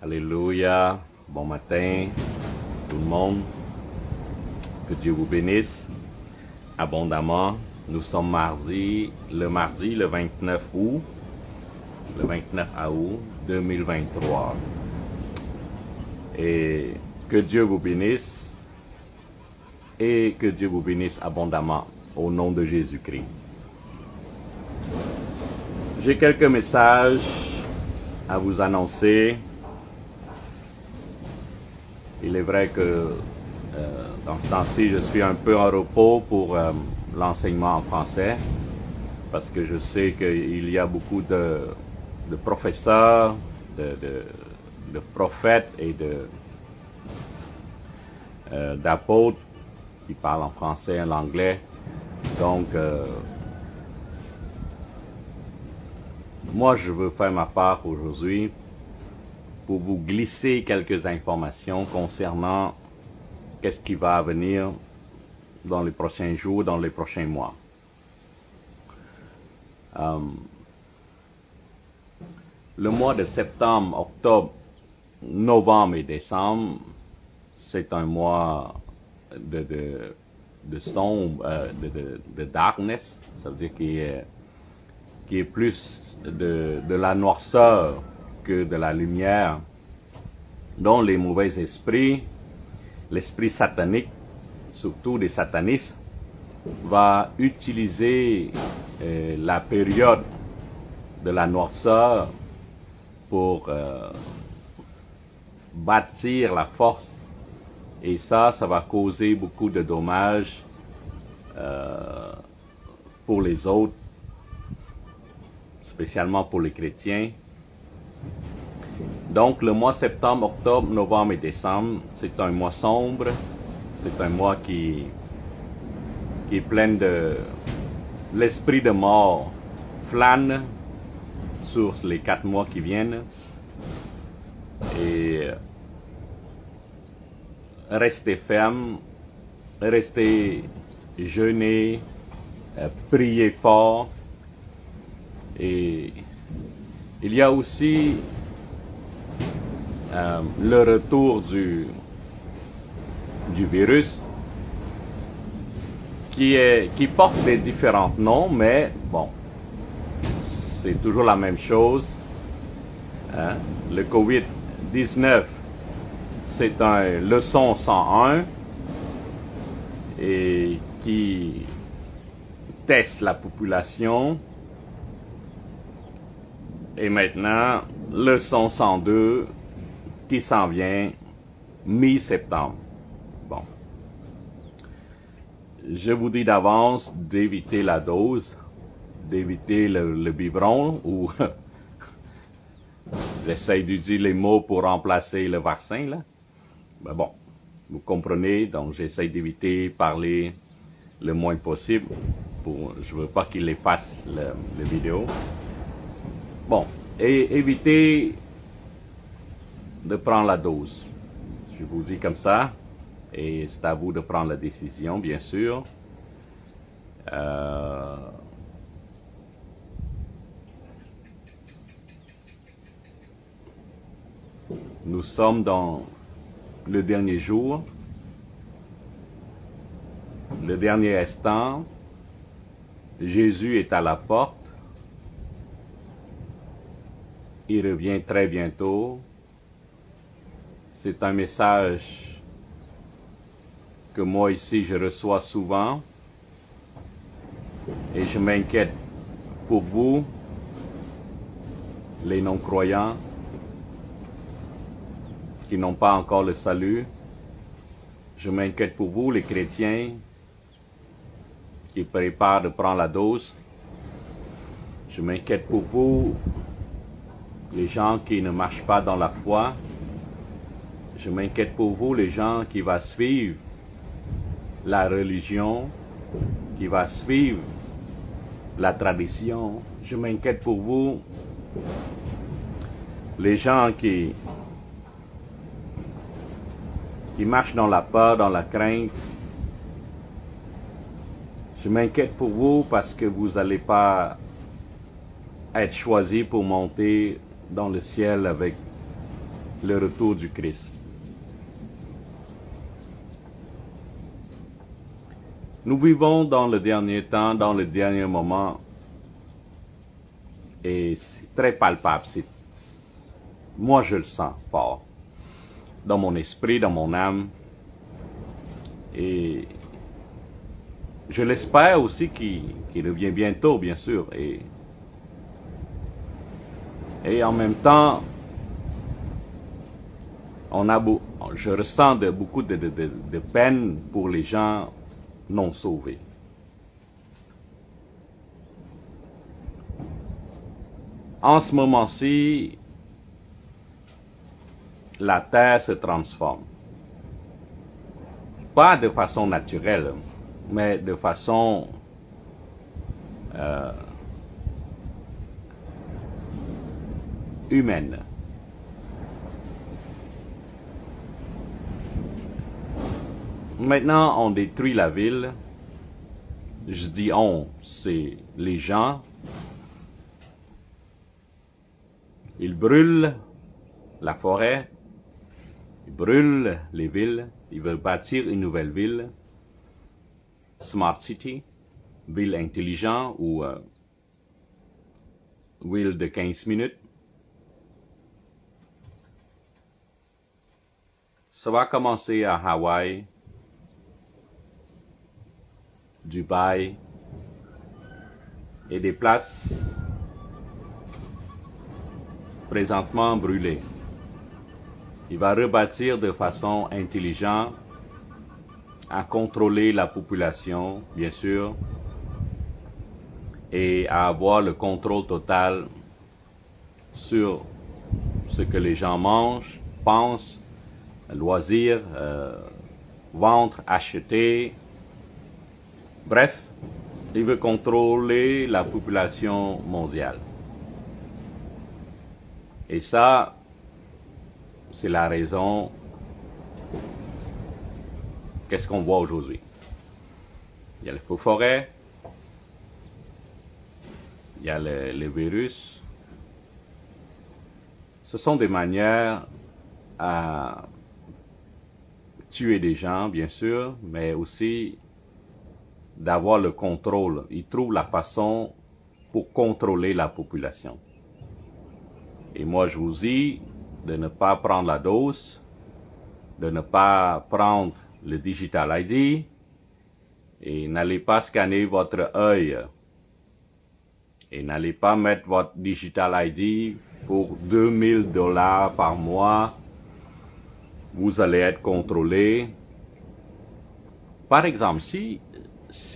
Alléluia. Bon matin, tout le monde. Que Dieu vous bénisse abondamment. Nous sommes mardi le 29 août, 2023. Et que Dieu vous bénisse et que Dieu vous bénisse abondamment au nom de Jésus-Christ. J'ai quelques messages à vous annoncer. Il est vrai que dans ce temps-ci, je suis un peu en repos pour l'enseignement en français parce que je sais qu'il y a beaucoup de professeurs, de prophètes et d'apôtres qui parlent en français et en anglais. Donc, moi, je veux faire ma part aujourd'hui pour vous glisser quelques informations concernant qu'est-ce qui va venir dans les prochains jours, dans les prochains mois. Le mois de septembre, octobre, novembre et décembre, c'est un mois de sombre, de darkness, ça veut dire qui est plus de la noirceur que de la lumière, dont les mauvais esprits, l'esprit satanique, surtout des satanistes, va utiliser la période de la noirceur pour bâtir la force. Et ça va causer beaucoup de dommages pour les autres, spécialement pour les chrétiens. Donc, le mois septembre, octobre, novembre et décembre, c'est un mois sombre. C'est un mois qui est plein de... L'esprit de mort flâne sur les 4 mois qui viennent. Et restez ferme, restez jeûnez, priez fort. Et il y a aussi le retour du virus qui porte des différents noms, mais bon, c'est toujours la même chose. Hein? Le COVID-19, c'est un leçon 101 et qui teste la population. Et maintenant, leçon 102 qui s'en vient mi-septembre. Bon. Je vous dis d'avance d'éviter la dose, d'éviter le biberon ou j'essaie d'utiliser les mots pour remplacer le vaccin là. Mais bon, vous comprenez, donc j'essaie d'éviter parler le moins possible. Je veux pas qu'il efface la vidéo. Bon, et évitez de prendre la dose. Je vous dis comme ça, et c'est à vous de prendre la décision, bien sûr. Nous sommes dans le dernier jour, le dernier instant. Jésus est à la porte. Il revient très bientôt. C'est un message que moi ici je reçois souvent et je m'inquiète pour vous, les non-croyants qui n'ont pas encore le salut. Je m'inquiète pour vous, les chrétiens qui préparent de prendre la dose. Je m'inquiète pour vous, les gens qui ne marchent pas dans la foi. Je m'inquiète pour vous, les gens qui vont suivre la religion, qui vont suivre la tradition. Je m'inquiète pour vous, les gens qui marchent dans la peur, dans la crainte. Je m'inquiète pour vous parce que vous n'allez pas être choisi pour monter dans le ciel avec le retour du Christ. Nous vivons dans le dernier temps, dans le dernier moment, et c'est très palpable. Moi, je le sens fort, dans mon esprit, dans mon âme, et je l'espère aussi qu'il revient bientôt, bien sûr, et en même temps, je ressens beaucoup de peine pour les gens non sauvés. En ce moment-ci, la terre se transforme. Pas de façon naturelle, mais de façon humaine. Maintenant, on détruit la ville. Je dis on, c'est les gens. Ils brûlent la forêt, ils brûlent les villes, ils veulent bâtir une nouvelle ville, Smart City, ville intelligente ou ville de 15 minutes. Ça va commencer à Hawaï, Dubaï et des places présentement brûlées. Il va rebâtir de façon intelligente à contrôler la population, bien sûr, et à avoir le contrôle total sur ce que les gens mangent, pensent, loisirs, vendre, acheter. Bref, il veut contrôler la population mondiale. Et ça, c'est la raison. Qu'est-ce qu'on voit aujourd'hui? Il y a les feux forêts, il y a les virus. Ce sont des manières à tuer des gens, bien sûr, mais aussi d'avoir le contrôle. Ils trouvent la façon pour contrôler la population. Et moi, je vous dis de ne pas prendre la dose, de ne pas prendre le Digital ID et n'allez pas scanner votre œil et n'allez pas mettre votre Digital ID pour $2000 par mois. Vous allez être contrôlé. Par exemple, si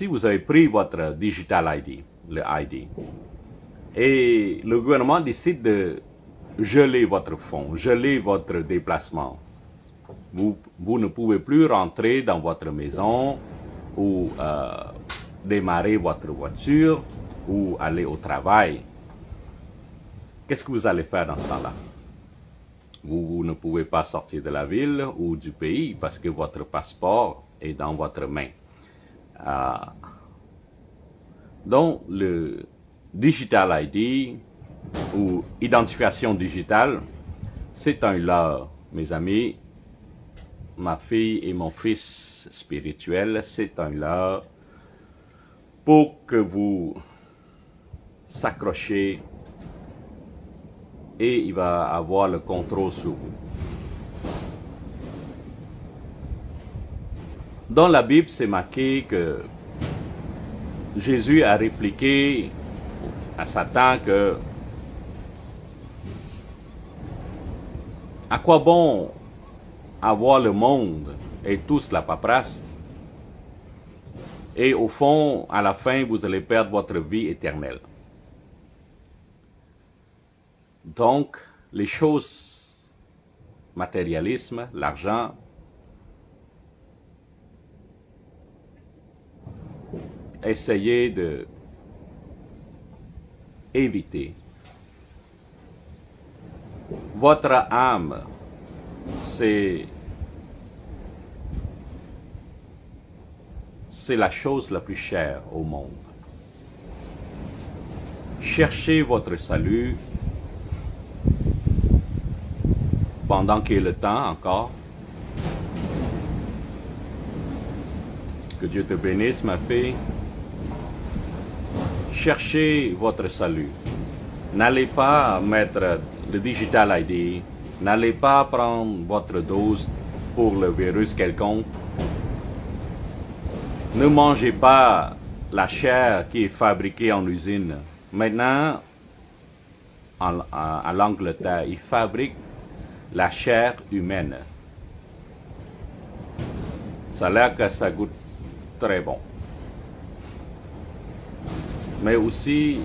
vous avez pris votre Digital ID, le ID, et le gouvernement décide de geler votre fonds, geler votre déplacement, vous ne pouvez plus rentrer dans votre maison ou démarrer votre voiture ou aller au travail. Qu'est-ce que vous allez faire dans ce temps-là? Vous ne pouvez pas sortir de la ville ou du pays parce que votre passeport est dans votre main. Donc, le Digital ID ou identification digitale, c'est un leurre, mes amis. Ma fille et mon fils spirituel, c'est un leurre pour que vous s'accrochez et il va avoir le contrôle sur vous. Dans la Bible, c'est marqué que Jésus a répliqué à Satan que à quoi bon avoir le monde et tous la paperasse et au fond, à la fin, vous allez perdre votre vie éternelle. Donc, les choses, matérialisme, l'argent, essayez de éviter. Votre âme, c'est la chose la plus chère au monde. Cherchez votre salut pendant qu'il y a le temps encore. Que Dieu te bénisse, ma fille. Cherchez votre salut. N'allez pas mettre le Digital ID. N'allez pas prendre votre dose pour le virus quelconque. Ne mangez pas la chair qui est fabriquée en usine. Maintenant, à l'Angleterre, ils fabriquent la chair humaine. Ça a l'air que ça goûte très bon. Mais aussi,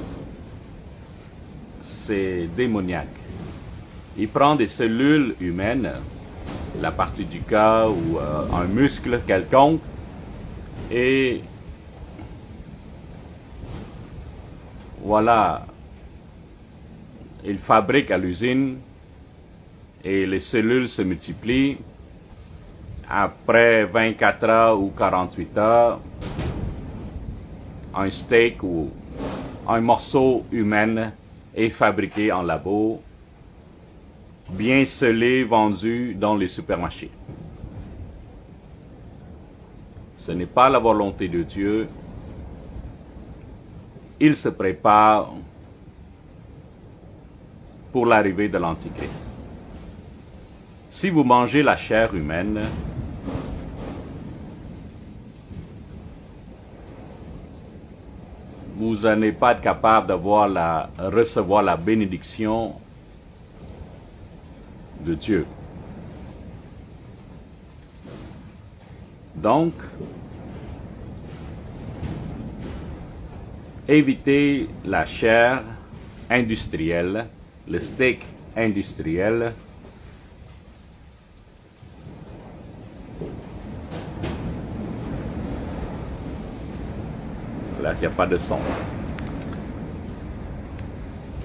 c'est démoniaque. Il prend des cellules humaines, la partie du cœur ou un muscle quelconque, et voilà, il fabrique à l'usine et les cellules se multiplient. Après 24 heures ou 48 heures, un steak ou un morceau humain est fabriqué en labo, bien scellé, vendu dans les supermarchés. Ce n'est pas la volonté de Dieu. Il se prépare pour l'arrivée de l'Antichrist. Si vous mangez la chair humaine, vous n'allez pas être capable de recevoir la bénédiction de Dieu. Donc, évitez la chair industrielle, le steak industriel. Là, il n'y a pas de son.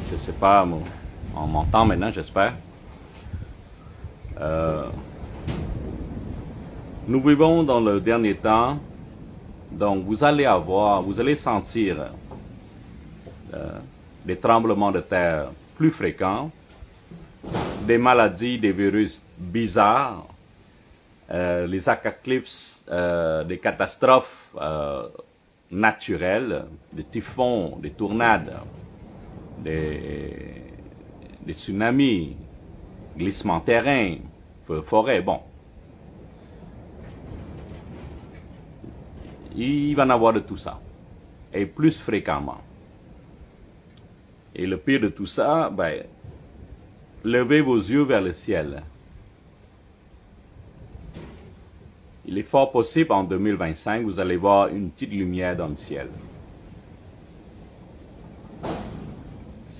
Je ne sais pas, on m'entend maintenant, j'espère. Nous vivons dans le dernier temps, donc vous allez sentir des tremblements de terre plus fréquents, des maladies, des virus bizarres, les apocalypses, des catastrophes naturelles, des typhons, des tornades, des tsunamis, glissements de terrain, feux de forêt, bon. Il va y en avoir de tout ça, et plus fréquemment. Et le pire de tout ça, ben, levez vos yeux vers le ciel. Il est fort possible en 2025, vous allez voir une petite lumière dans le ciel.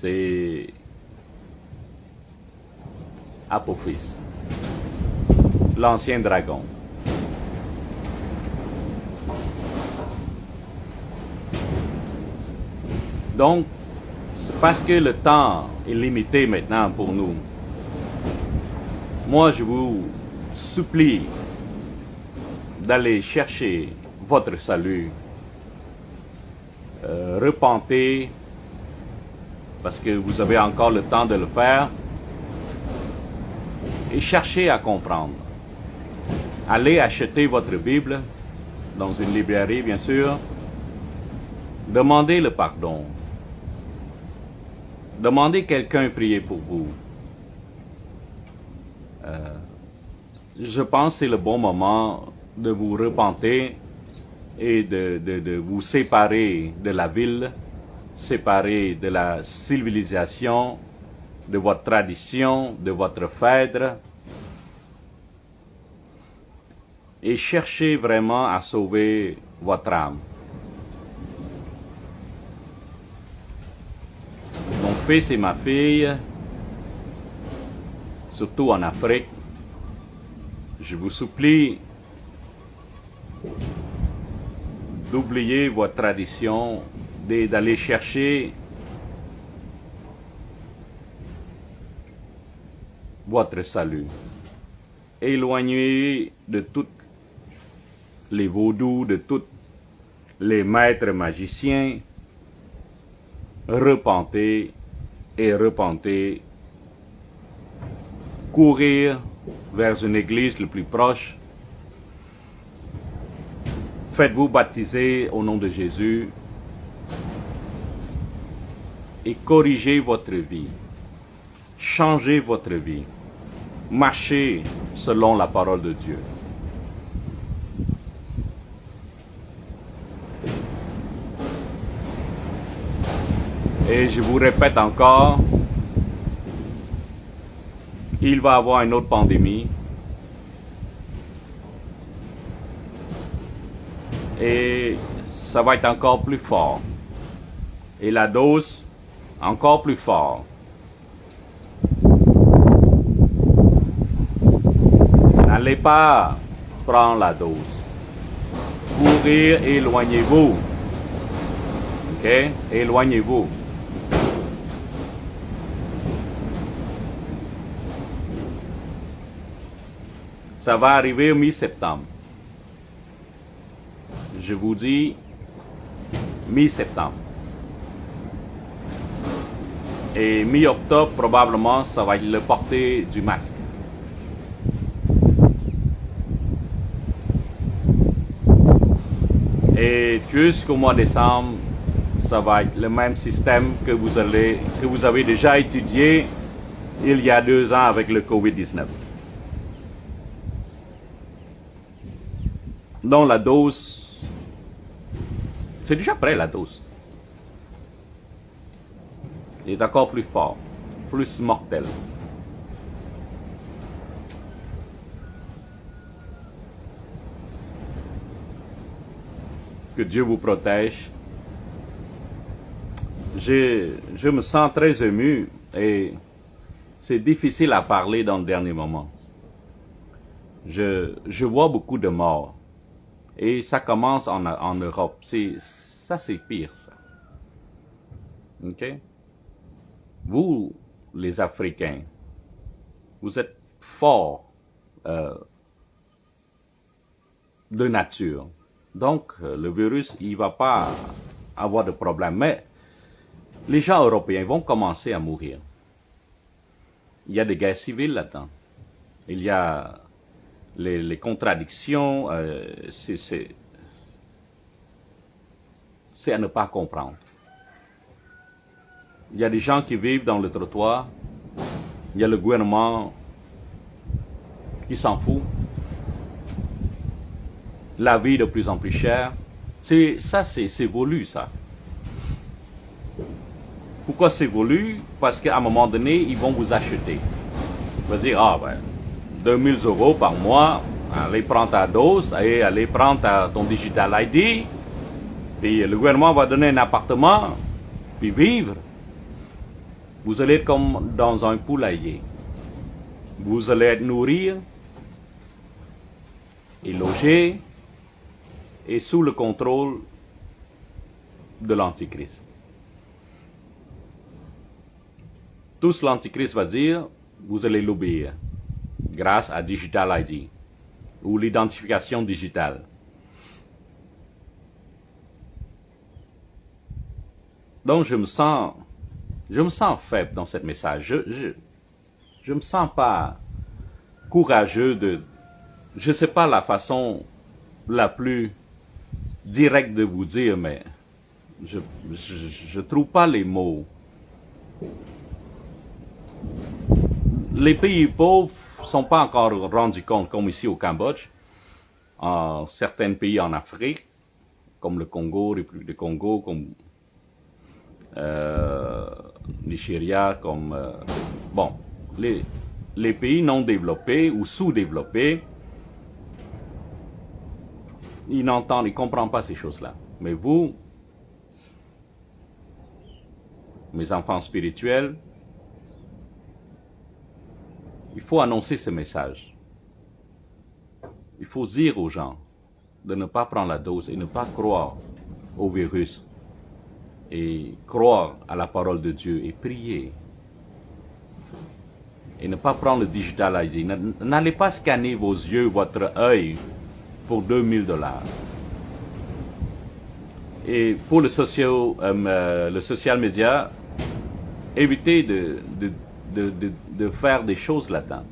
C'est Apophis, l'ancien dragon. Donc, parce que le temps est limité maintenant pour nous, moi je vous supplie d'aller chercher votre salut, repentez, parce que vous avez encore le temps de le faire, et cherchez à comprendre. Allez acheter votre Bible, dans une librairie bien sûr, demandez le pardon. Demandez quelqu'un prier pour vous. Je pense que c'est le bon moment de vous repenter et de vous séparer de la ville, séparer de la civilisation, de votre tradition, de votre fête, et chercher vraiment à sauver votre âme. Mon fils et ma fille, surtout en Afrique, je vous supplie d'oublier votre tradition, d'aller chercher votre salut. Éloignez de tous les vaudous, de tous les maîtres magiciens. Repentez et repentez courir vers une église le plus proche. Faites-vous baptiser au nom de Jésus et corrigez votre vie. Changez votre vie. Marchez selon la parole de Dieu. Et je vous répète encore, il va y avoir une autre pandémie. Et ça va être encore plus fort. Et la dose, encore plus fort. N'allez pas prendre la dose. Courir, éloignez-vous. Ok? Éloignez-vous. Ça va arriver au mi-septembre. Je vous dis mi-septembre. Et mi-octobre, probablement, ça va être le porter du masque. Et jusqu'au mois de décembre, ça va être le même système que vous avez déjà étudié il y a 2 ans avec le COVID-19. Donc la dose, c'est déjà prêt la dose. Il est encore plus fort, plus mortel. Que Dieu vous protège. Je me sens très ému et c'est difficile à parler dans le dernier moment. Je vois beaucoup de morts. Et ça commence en Europe. Ça, c'est pire, ça. OK? Vous, les Africains, vous êtes forts de nature. Donc, le virus, il ne va pas avoir de problème. Mais les gens européens vont commencer à mourir. Il y a des guerres civiles là-dedans. Il y a les contradictions, c'est à ne pas comprendre. Il y a des gens qui vivent dans le trottoir, il y a le gouvernement qui s'en fout, la vie de plus en plus chère. C'est voulu, ça. Pourquoi c'est voulu? Parce qu'à un moment donné, ils vont vous acheter. Ils vont dire, ah ben, 2000 € par mois, allez prendre ta dose, et allez prendre ton digital ID, puis le gouvernement va donner un appartement, puis vivre. Vous allez être comme dans un poulailler. Vous allez être nourri et logé et sous le contrôle de l'Antichrist. Tout ce que l'Antichrist va dire, vous allez l'obéir grâce à Digital ID ou l'identification digitale. Donc je me sens faible dans ce message. Je me sens pas courageux de, je sais pas la façon la plus directe de vous dire, mais je trouve pas les mots. Les pays pauvres sont pas encore rendus compte, comme ici au Cambodge, en certains pays en Afrique, comme le Congo, République du Congo, comme Nigeria, comme bon, les pays non développés ou sous-développés, ils n'entendent, ils ne comprennent pas ces choses-là. Mais vous, mes enfants spirituels, il faut annoncer ce message. Il faut dire aux gens de ne pas prendre la dose et ne pas croire au virus. Et croire à la parole de Dieu et prier. Et ne pas prendre le digital ID. N'allez pas scanner vos yeux, votre œil pour 2000 $. Et pour le social media, évitez de faire des choses là-dedans.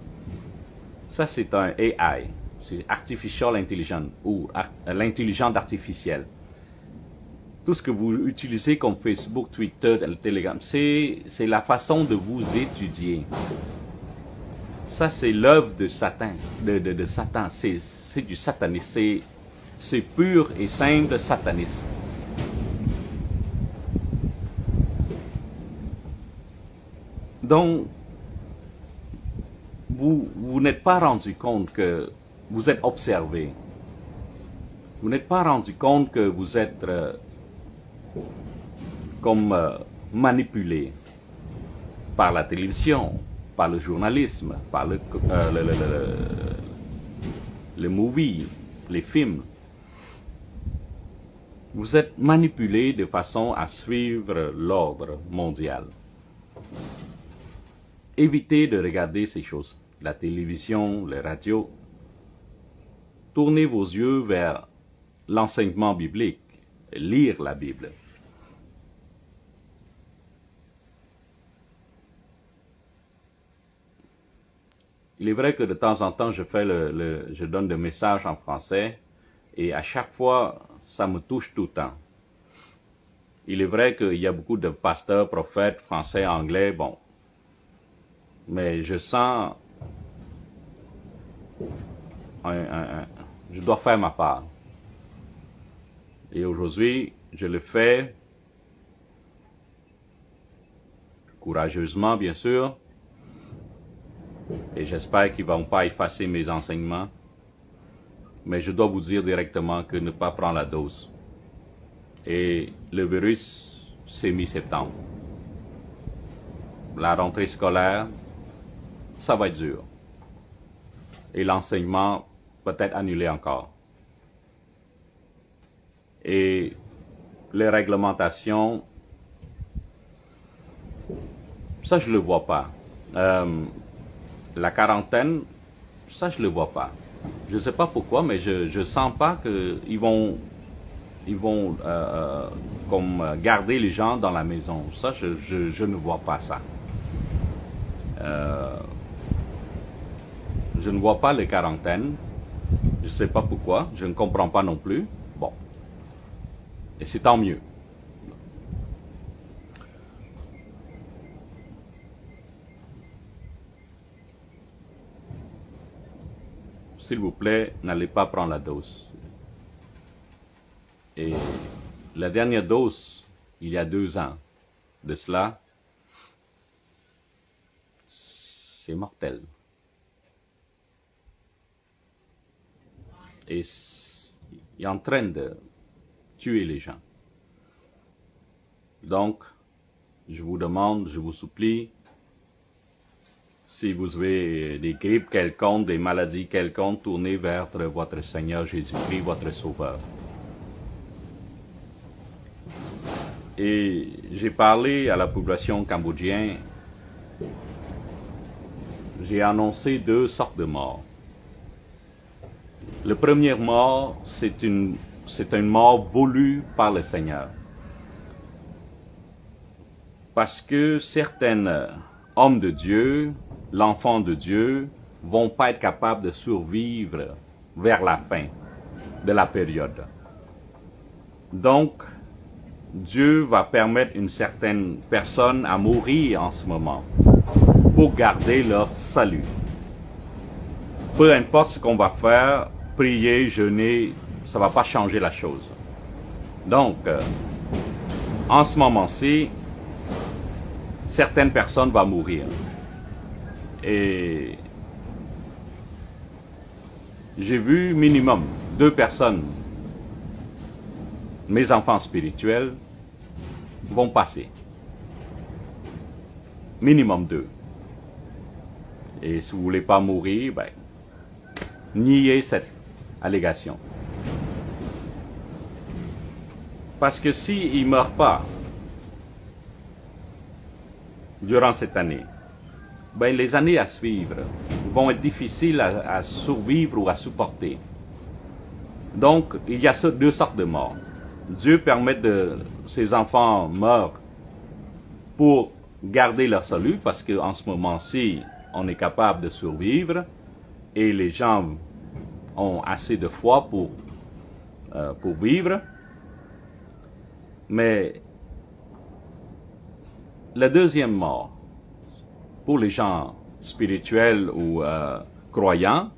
Ça, c'est un AI, c'est Artificial Intelligence ou l'intelligence artificielle. Tout ce que vous utilisez comme Facebook, Twitter, Telegram, c'est la façon de vous étudier. Ça, c'est l'œuvre de Satan, de Satan. C'est du satanisme. C'est pur et simple satanisme. Donc, vous n'êtes pas rendu compte que vous êtes observé. Vous n'êtes pas rendu compte que vous êtes manipulé par la télévision, par le journalisme, par le movie, les films. Vous êtes manipulé de façon à suivre l'ordre mondial. Évitez de regarder ces choses, la télévision, les radios. Tournez vos yeux vers l'enseignement biblique, lire la Bible. Il est vrai que de temps en temps, je donne des messages en français et à chaque fois, ça me touche tout le temps. Il est vrai qu'il y a beaucoup de pasteurs, prophètes, français, anglais, bon. Mais je sens... je dois faire ma part. Et aujourd'hui, je le fais courageusement, bien sûr. Et j'espère qu'ils ne vont pas effacer mes enseignements. Mais je dois vous dire directement que ne pas prendre la dose. Et le virus, c'est mi-septembre. La rentrée scolaire, ça va être dur. Et l'enseignement peut-être annulé encore. Et les réglementations, ça je ne le vois pas. La quarantaine, ça je ne le vois pas. Je ne sais pas pourquoi, mais je ne sens pas qu'ils vont comme garder les gens dans la maison. Ça, je ne vois pas ça. Je ne vois pas les quarantaines. Je ne sais pas pourquoi. Je ne comprends pas non plus. Bon. Et c'est tant mieux. S'il vous plaît, n'allez pas prendre la dose. Et la dernière dose, il y a 2 ans de cela, c'est mortel. Et il est en train de tuer les gens. Donc, je vous demande, je vous supplie, si vous avez des grippes quelconques, des maladies quelconques, tournez vers votre Seigneur Jésus-Christ, votre Sauveur. Et j'ai parlé à la population cambodgienne, j'ai annoncé 2 sortes de morts. Le premier mort, c'est une mort voulue par le Seigneur. Parce que certains hommes de Dieu, l'enfant de Dieu, vont pas être capables de survivre vers la fin de la période. Donc, Dieu va permettre une certaine personne à mourir en ce moment pour garder leur salut. Peu importe ce qu'on va faire, prier, jeûner, ça ne va pas changer la chose. Donc, en ce moment-ci, certaines personnes vont mourir. Et j'ai vu minimum 2 personnes, mes enfants spirituels, vont passer. Minimum 2. Et si vous ne voulez pas mourir, ben, niez cette allégation. Parce que s'ils ne meurent pas durant cette année, ben, les années à suivre vont être difficiles à survivre ou à supporter. Donc, il y a 2 sortes de morts. Dieu permet que ces enfants meurent pour garder leur salut, parce qu'en ce moment-ci, on est capable de survivre. et les gens ont assez de foi pour vivre. Mais la deuxième mort, pour les gens spirituels ou croyants,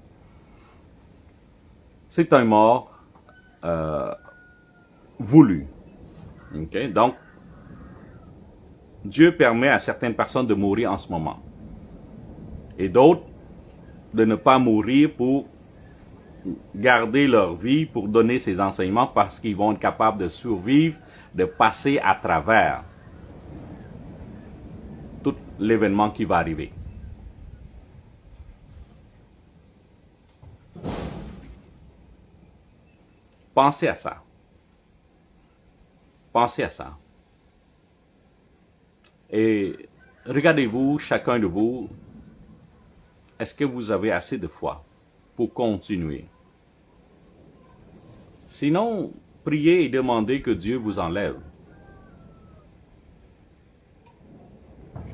c'est un mort voulu. Okay? Donc, Dieu permet à certaines personnes de mourir en ce moment. Et d'autres de ne pas mourir pour garder leur vie, pour donner ces enseignements, parce qu'ils vont être capables de survivre, de passer à travers tout l'événement qui va arriver. Pensez à ça. Pensez à ça. Et regardez-vous, chacun de vous, est-ce que vous avez assez de foi pour continuer? Sinon, priez et demandez que Dieu vous enlève.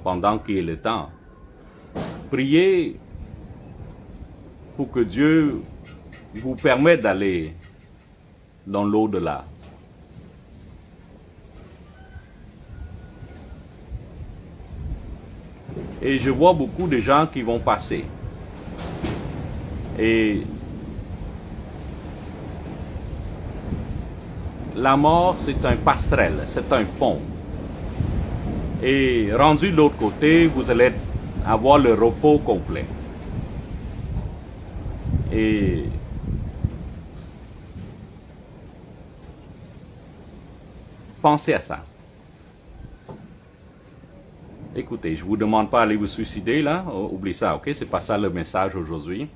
Pendant qu'il y ait le temps. Priez pour que Dieu vous permette d'aller dans l'au-delà. Et je vois beaucoup de gens qui vont passer. Et la mort, c'est un passerelle, c'est un pont. Et rendu de l'autre côté, vous allez avoir le repos complet. Et pensez à ça. Écoutez, je ne vous demande pas d'aller vous suicider là, oubliez ça, ok? C'est pas ça le message aujourd'hui.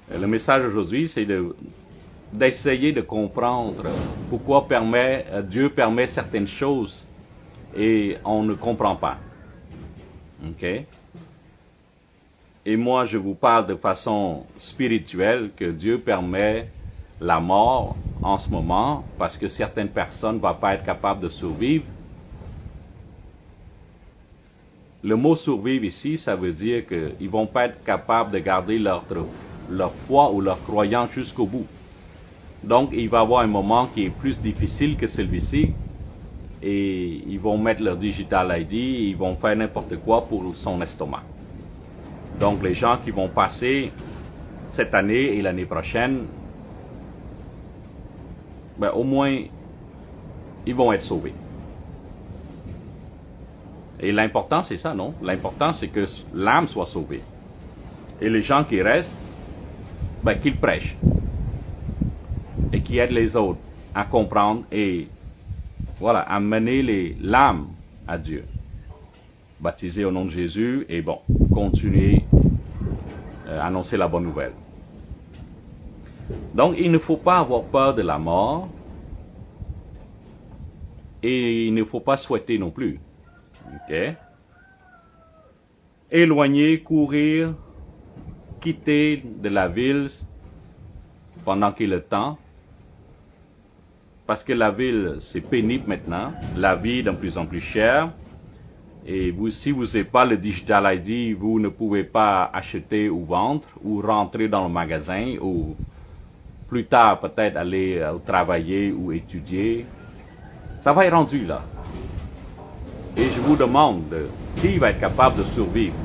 Le message aujourd'hui, c'est d'essayer de comprendre pourquoi Dieu permet certaines choses et on ne comprend pas. Ok? Et moi, je vous parle de façon spirituelle que Dieu permet la mort en ce moment parce que certaines personnes ne vont pas être capables de survivre. Le mot survivre ici, ça veut dire qu'ils ne vont pas être capables de garder leur foi ou leur croyance jusqu'au bout. Donc, il va y avoir un moment qui est plus difficile que celui-ci et ils vont mettre leur digital ID, ils vont faire n'importe quoi pour son estomac. Donc, les gens qui vont passer cette année et l'année prochaine, ben, au moins, ils vont être sauvés. Et l'important, c'est ça, non? L'important, c'est que l'âme soit sauvée. Et les gens qui restent, ben, qu'ils prêchent. Et qui aident les autres à comprendre et, voilà, à mener l'âme à Dieu. Baptisés au nom de Jésus et, bon, continuer à annoncer la bonne nouvelle. Donc, il ne faut pas avoir peur de la mort. Et il ne faut pas souhaiter non plus. Ok? Éloigner, courir, quitter de la ville pendant qu'il est le temps. Parce que la ville, c'est pénible maintenant. La vie est de plus en plus chère. Et vous, si vous n'avez pas le Digital ID, vous ne pouvez pas acheter ou vendre, ou rentrer dans le magasin, ou plus tard peut-être aller travailler ou étudier. Ça va être rendu là. Et je vous demande, qui va être capable de survivre?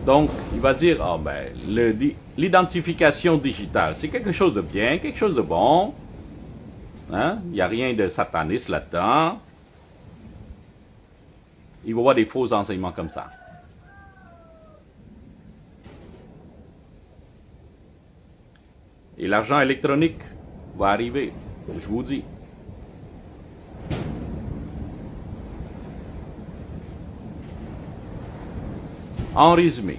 Donc, il va dire, oh ben, l'identification digitale, c'est quelque chose de bien, quelque chose de bon. Hein? Il n'y a rien de sataniste là-dedans. Il va y avoir des faux enseignements comme ça. Et l'argent électronique va arriver, je vous dis. En résumé,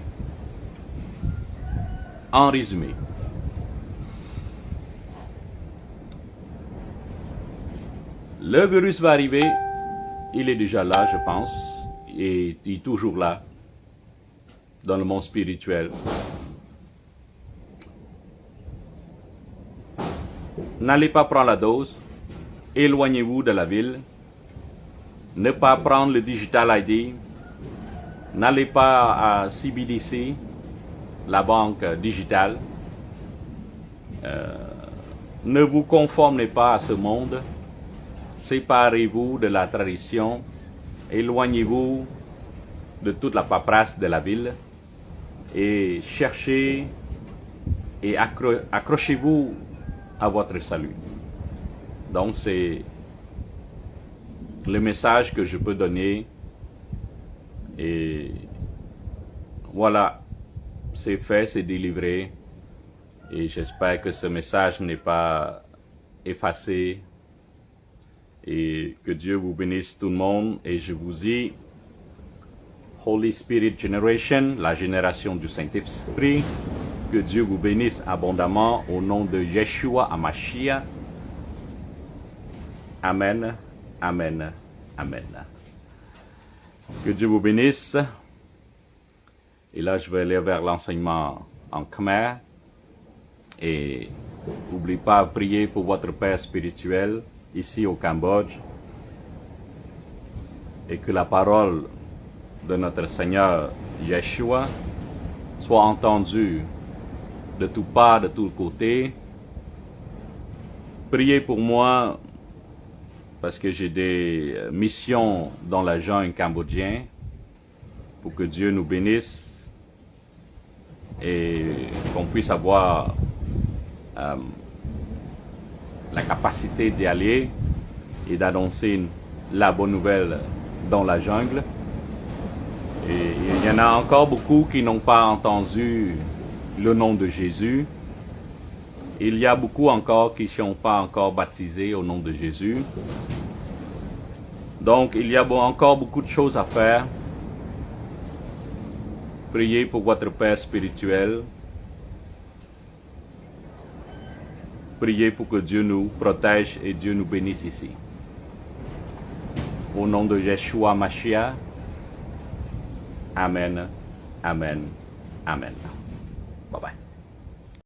le virus va arriver, il est déjà là, je pense, et il est toujours là, dans le monde spirituel. N'allez pas prendre la dose, éloignez-vous de la ville, ne pas prendre le Digital ID, n'allez pas à CBDC, la banque digitale. Ne vous conformez pas à ce monde, séparez-vous de la tradition, éloignez-vous de toute la paperasse de la ville et cherchez et accrochez-vous à votre salut. Donc c'est le message que je peux donner et voilà, c'est fait, c'est délivré et j'espère que ce message n'est pas effacé et que Dieu vous bénisse tout le monde et je vous dis Holy Spirit Generation, la génération du Saint-Esprit, que Dieu vous bénisse abondamment au nom de Yeshua HaMashiach. Amen, Amen, Amen. Que Dieu vous bénisse. Et là, je vais aller vers l'enseignement en Khmer. Et n'oubliez pas de prier pour votre Père spirituel ici au Cambodge. Et que la parole de notre Seigneur Yeshua soit entendue de tous parts, de tous côtés. Priez pour moi parce que j'ai des missions dans la jungle cambodgienne pour que Dieu nous bénisse et qu'on puisse avoir la capacité d'y aller et d'annoncer la bonne nouvelle dans la jungle. Et il y en a encore beaucoup qui n'ont pas entendu le nom de Jésus. Il y a beaucoup encore qui ne sont pas encore baptisés au nom de Jésus. Donc il y a encore beaucoup de choses à faire. Priez pour votre Père spirituel. Priez pour que Dieu nous protège et Dieu nous bénisse ici. Au nom de Yeshua HaMashiach. Amen, Amen, Amen. Bye bye.